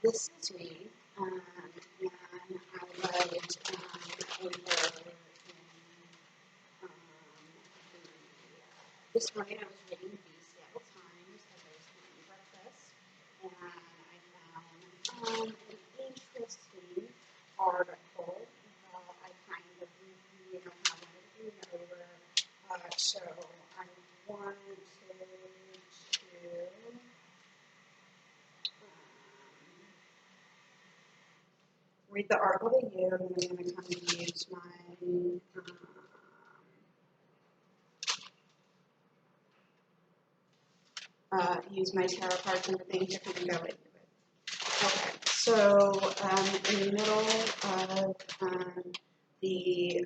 This is me, and I read over this morning I was reading the Seattle Times as I was having breakfast, and I found an interesting article that I kind of wanted to read over. So I wanted to read the article to you, and then I'm going to kind of use my tarot cards and everything to kind of go into it. Okay, so in the middle of the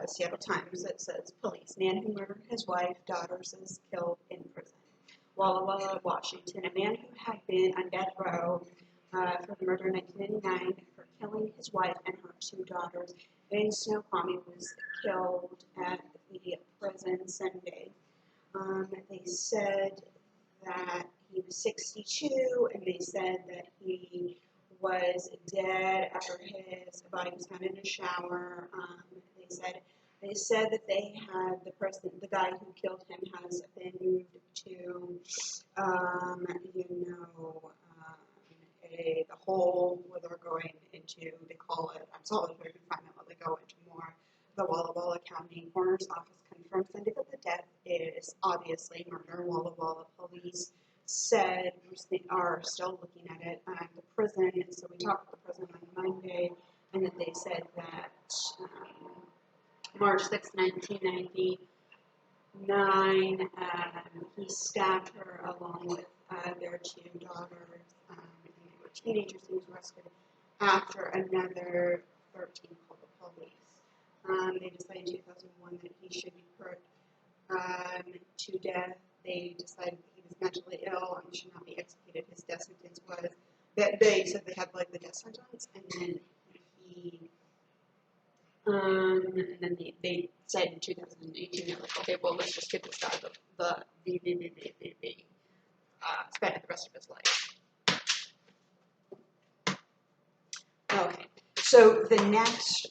Seattle Times, it says, police, man who murdered his wife, daughters is killed in prison. Walla Walla, Washington, a man who had been on death row for the murder in 1999 for killing his wife and her two daughters in Snoqualmie was killed at the prison Sunday. They said that he was 62, and they said that he was dead after his body was found in a shower. They said that they had the guy who killed him has been moved to, the hole where they're going into, they call it, I'm solitary confinement, where they go into more. The Walla Walla County Coroner's Office confirmed Sunday that the death is obviously murder. Walla Walla police said are still looking at it. The prison, so we talked to the prison on Monday, and that they said that March 6, 1999, he stabbed her along with their two daughters. They were teenagers. He was arrested after another 13 called the police. They decided in 2001 that he should be put to death. They decided that he was mentally ill and should not be executed. His death sentence was that they said they had the death sentence, and then they said in 2018 they were like, okay, well, let's just get this guy spend the rest of his life. Okay, so the next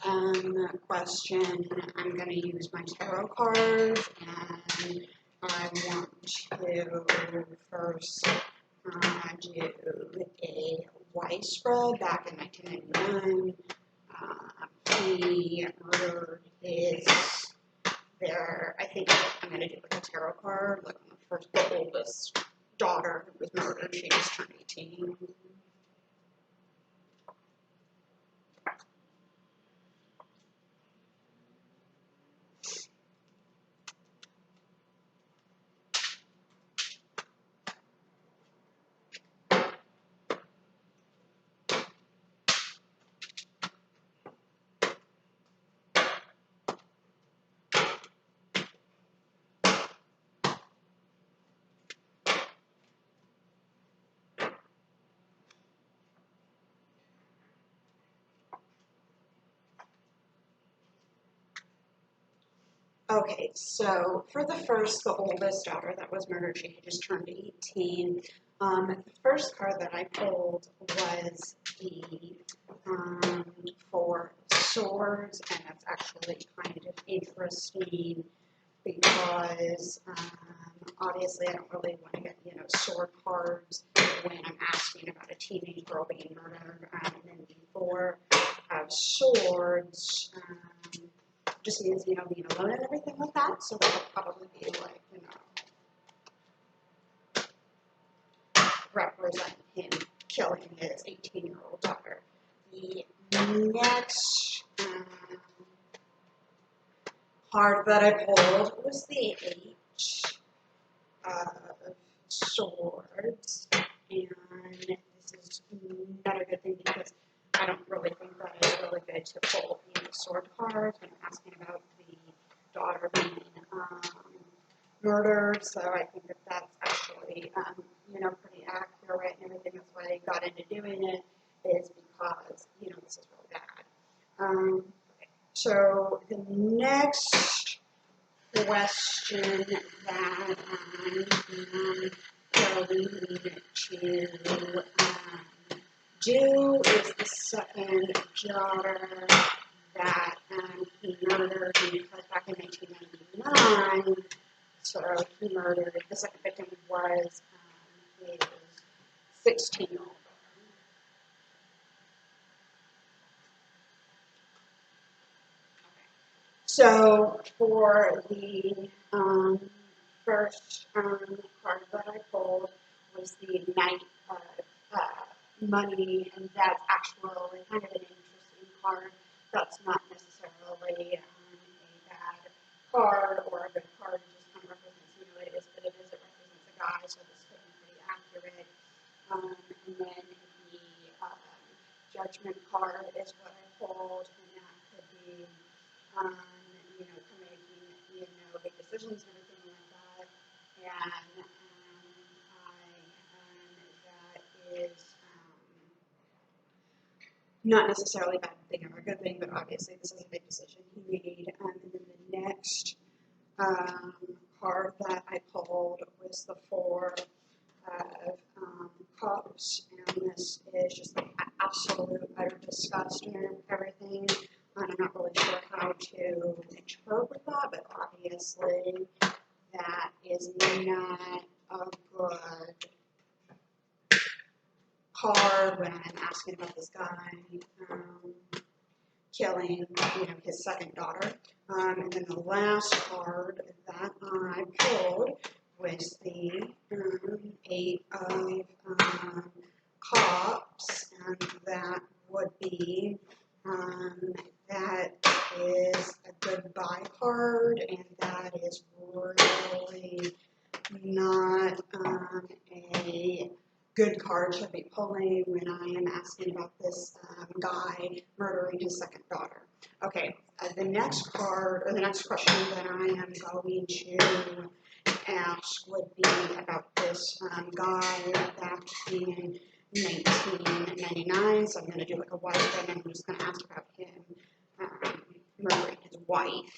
question, I'm going to use my tarot cards, and I want to first do a white spread back in 1999. He murdered I think I'm going to do a tarot card, on the oldest daughter who was murdered. She just turned 18. Okay, so for the oldest daughter that was murdered, she had just turned 18. The first card that I pulled was the Four Swords, and that's actually kind of interesting because obviously I don't really want to get, sword cards when I'm asking about a teenage girl being murdered, and then the Four of Swords just means, being alone and everything like that. So that'll probably be represent him killing his 18-year-old daughter. The next card that I pulled was the Eight of Swords. And this is not a good thing because I don't really think that it's really good to pull sword cards when I'm asking about the daughter being murdered. So I think that that's actually, pretty accurate and everything. That's why I got into doing it, is because, this is really bad. So the next question that I'm going to Jill is the second daughter that he murdered back in 1999. So he murdered, the second victim was his 16-year-old daughter. So for the first card that I pulled was the Knight of Money, and that's actually kind of an interesting card. That's not necessarily a bad card or a good card. It just kind of represents, it is what it is. It represents a guy, so this could be pretty accurate. And then the Judgment card is what I pulled, and that could be for making, big decisions and everything like that. And that is not necessarily a bad thing or a good thing, but obviously this is a big decision he made. And then the next card that I pulled was the Four of Cups, and this is just like absolute utter disgust and everything. And I'm not really sure how to interpret that, but obviously that is not a good card when I'm asking about this guy killing, his second daughter. And then the last card that I pulled was the Eight of Cups, and that would be that is a goodbye card, and that is really not a good card to be pulling when I am asking about this guy murdering his second daughter. Okay, the next card, or the next question that I am going to ask would be about this guy back in 1999. So I'm going to do like a wife, and I'm just going to ask about him murdering his wife.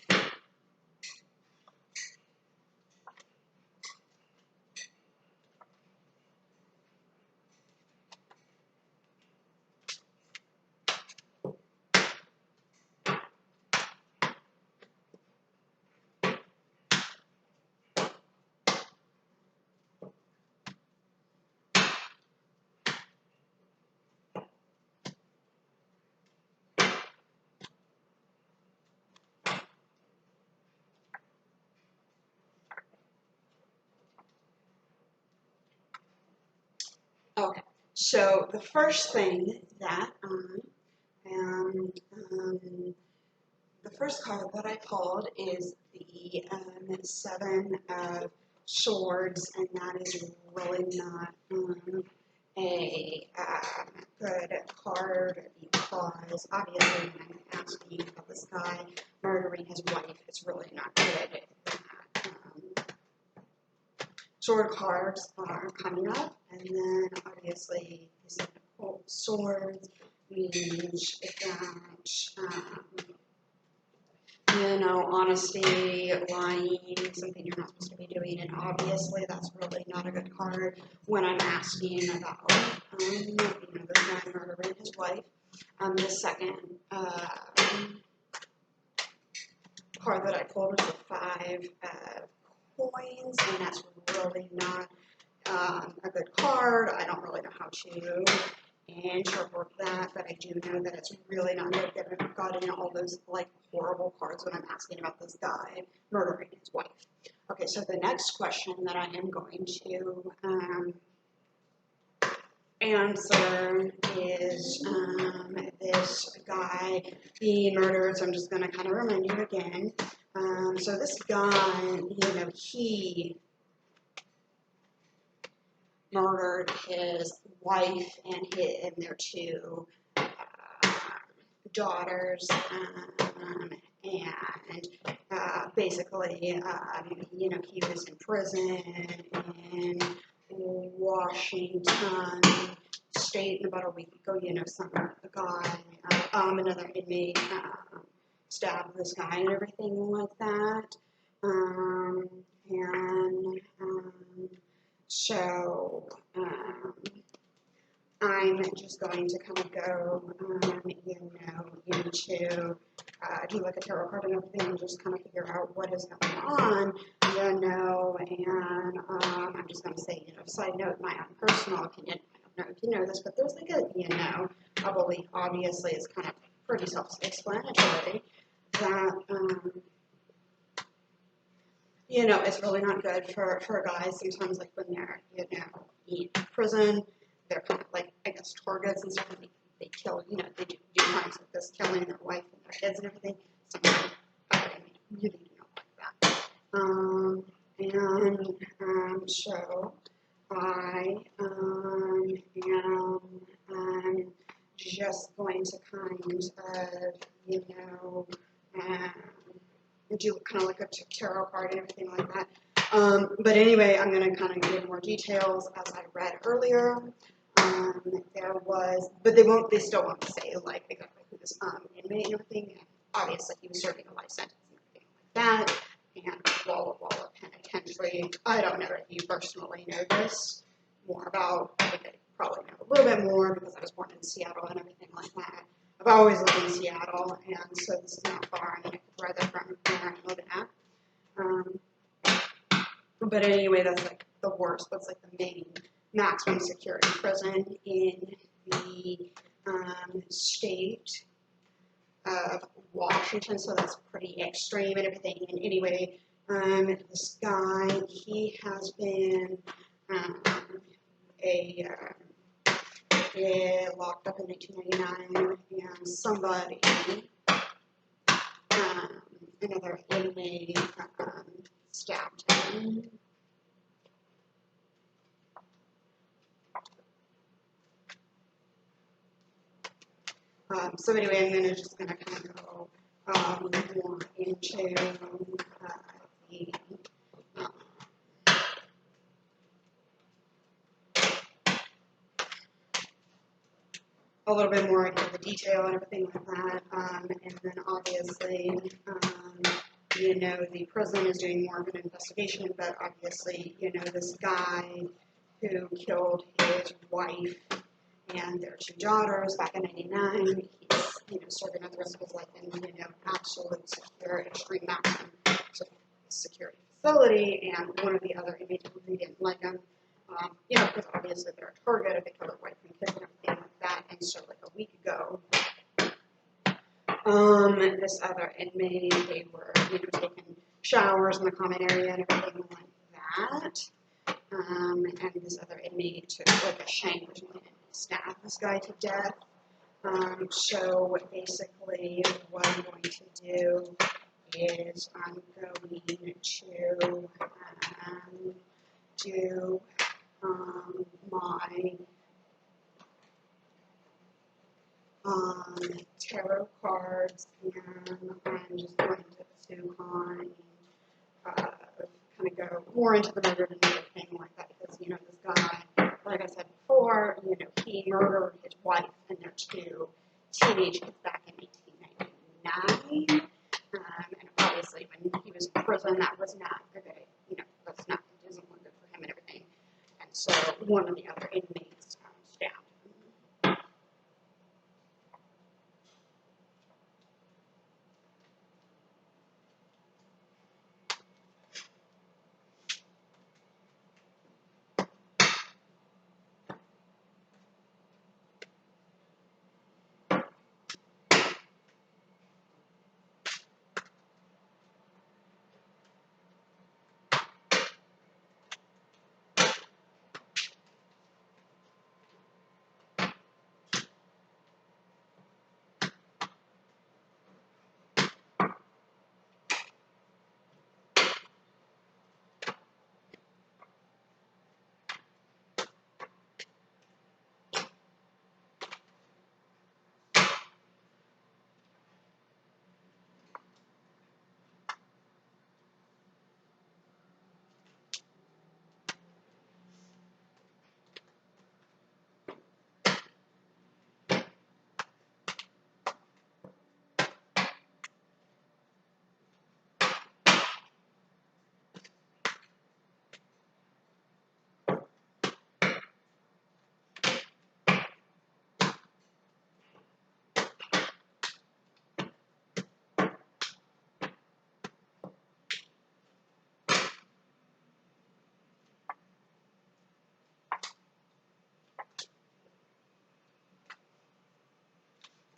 Okay, so the first thing that the first card that I pulled is the Seven of Swords, and that is really not a good card, because obviously when I'm asking about this guy murdering his wife, it's really not good. Sword cards are coming up, and then obviously the Seven of Swords means that honesty, lying, something you're not supposed to be doing, and obviously that's really not a good card when I'm asking about this guy murdering his wife. The second card that I pulled was the Five of Coins, and that's really not a good card. I don't really know how to interpret that, but I do know that it's really not good. I've gotten all those horrible cards when I'm asking about this guy murdering his wife. Okay, so the next question that I am going to answer is this guy being murdered. So I'm just going to kind of remind you again. So this guy, he murdered his wife and their two daughters, and basically, he was in prison in Washington State, and about a week ago, another inmate stabbed this guy and everything like that, so I'm just going to kind of go, into do like a tarot card and everything, and just kind of figure out what is going on, and I'm just going to say, side note, my own personal opinion. I don't know if you know this, but there's like a, a belief, obviously, is kind of pretty self-explanatory, that, it's really not good for guys sometimes, like when they're, in prison, they're kind of like, I guess, targets and stuff, and they kill, they do crimes like this, killing their wife and their kids and everything. Sometimes I really do not like that. So I am just going to kind of, do kind of like a tarot card and everything like that. But anyway, I'm going to kind of give more details as I read earlier. There was, but they still won't say like exactly who this inmate and everything. And obviously, he was serving a life sentence and everything like that. And Walla Walla Penitentiary. I don't know if you personally know this more about. I think I probably know a little bit more because I was born in Seattle and everything like that. I've always lived in Seattle, and so this is not far. I mean, rather from where I'm living at. But anyway, that's like the worst. That's like the main maximum security prison in the state of Washington, so that's pretty extreme and everything. And anyway, this guy, he has been locked up in 1999, and somebody, another inmate, stabbed him. So anyway, I'm just going to kind of go more into a little bit more into the detail and everything like that. And then obviously, the prison is doing more of an investigation, but obviously, this guy who killed his wife and their two daughters back in '99, he's, serving out the rest of his life in, absolute secure, extreme maximum security facility, and one of the other inmates really didn't like him, because obviously they're a target if they kill their wife and kids and everything like that, and so like a week ago, this other inmate, they were, taking showers in the common area and everything like that, and this other inmate took like a shank or something and stabbed this guy to death. So basically what I'm going to do is I'm going to do my tarot cards, and I'm just going to kind of go more into the murder and everything like that, because, this guy, like I said before, he murdered his wife and their two teenage kids back in 1899, and obviously when he was in prison, that was not okay, that's not, it doesn't look good for him and everything, and so one of the other inmates stabbed him.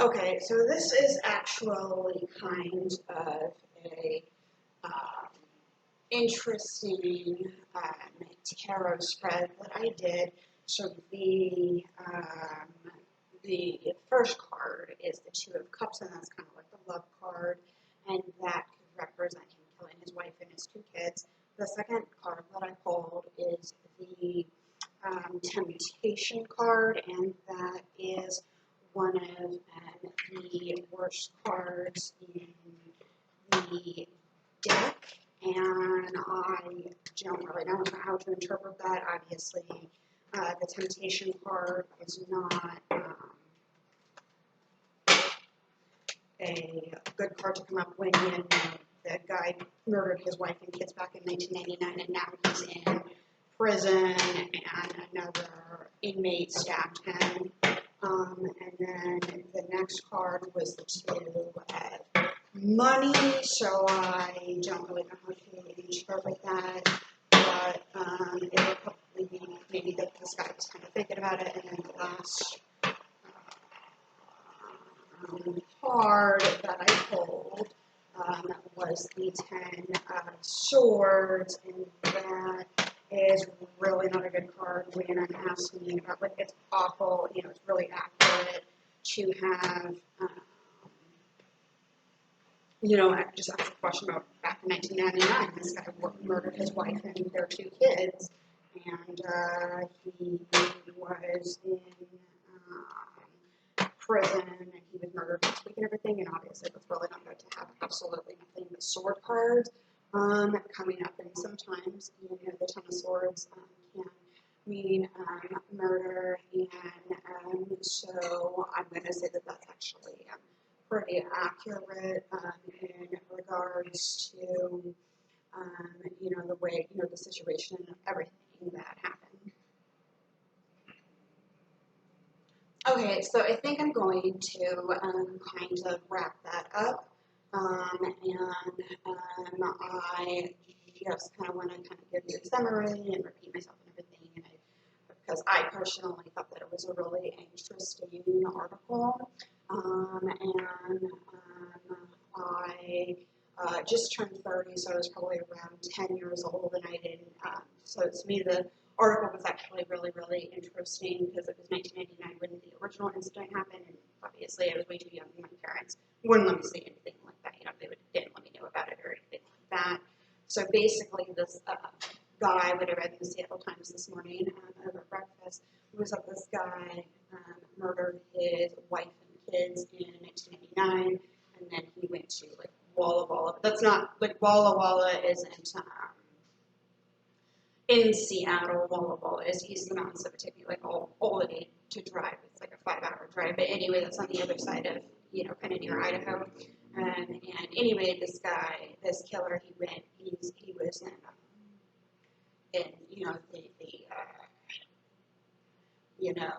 Okay, so this is actually kind of a um, interesting tarot spread that I did. So the first card is the Two of Cups, and that's kind of like the love card, and that could represent him killing his wife and his 2 kids. The second card that I pulled is the Temptation card, and that is one of the worst cards in the deck, and I don't really know how to interpret that. Obviously, the Temptation card is not a good card to come up when the guy murdered his wife and kids back in 1999, and now he's in prison, and another inmate stabbed him. And then the next card was the Two of Money, so I don't really know how to interpret that, but it would probably be maybe that this guy was kind of thinking about it. And then the last card that I pulled was the Ten of Swords, and that is really not a good card when I'm asking about, like, it's awful, you know, it's really accurate to have, you know, I just asked a question about back in 1999, this guy murdered his wife and their 2 kids, and he was in prison, and he was murdered last week and everything, and obviously it was really not good to have absolutely nothing but sword cards coming up, and sometimes, you know, the Ten of Swords can mean murder, and so I'm going to say that that's actually pretty accurate in regards to, you know, the way, you know, the situation and everything that happened. Okay, so I think I'm going to kind of wrap that up, and I just kind of want to kind of give you a summary and repeat myself and everything, and because I personally thought that it was a really interesting article, and I just turned 30, so I was probably around 10 years old, and I didn't, so to me the article was actually really, really interesting because it was 1999 when the original incident happened, and obviously I was way too young, and my parents wouldn't let me see anything like that, you know, didn't let me know about it or anything like that. So basically this guy, what I read in the Seattle Times this morning over breakfast, was that this guy murdered his wife and kids in 1999, and then he went to, like, Walla Walla. That's not, like, Walla Walla isn't in Seattle. Walla Walla is east of the mountains, so it would take me, like, all the day to drive. It's like a 5-hour drive, but anyway, that's on the other side of, you know, kind of near Idaho. And anyway, this guy, this killer, he was in you know, the you know,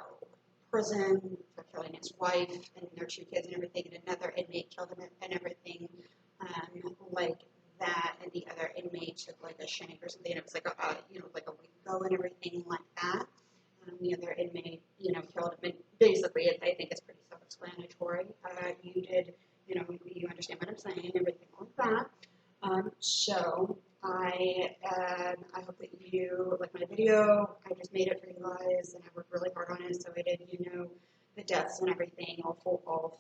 prison for killing his wife and their 2 kids and everything, and another inmate killed him and everything, like that, and the other inmate took, like, a shank or something, and it was like you know, like a week ago and everything like that. The other inmate, you know, killed him, and basically, I think it's pretty self-explanatory. You did, you know, you understand what I'm saying, everything like that. So I hope that you like my video. I just made it for you guys, and I worked really hard on it. So I did, you know, the deaths and everything, all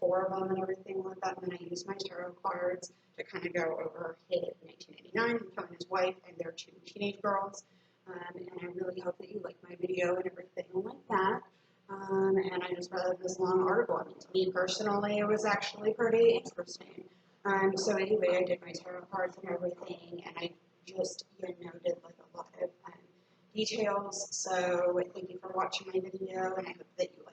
4 of them and everything like that. And then I used my tarot cards to kind of go over his 1989, killing his wife and their 2 teenage girls. And I really hope that you like my video and everything like that. And I just read this long article. I mean, to me personally, it was actually pretty interesting. So anyway, I did my tarot cards and everything, and I just, you know, did, like, a lot of details. So thank you for watching my video, and I hope that you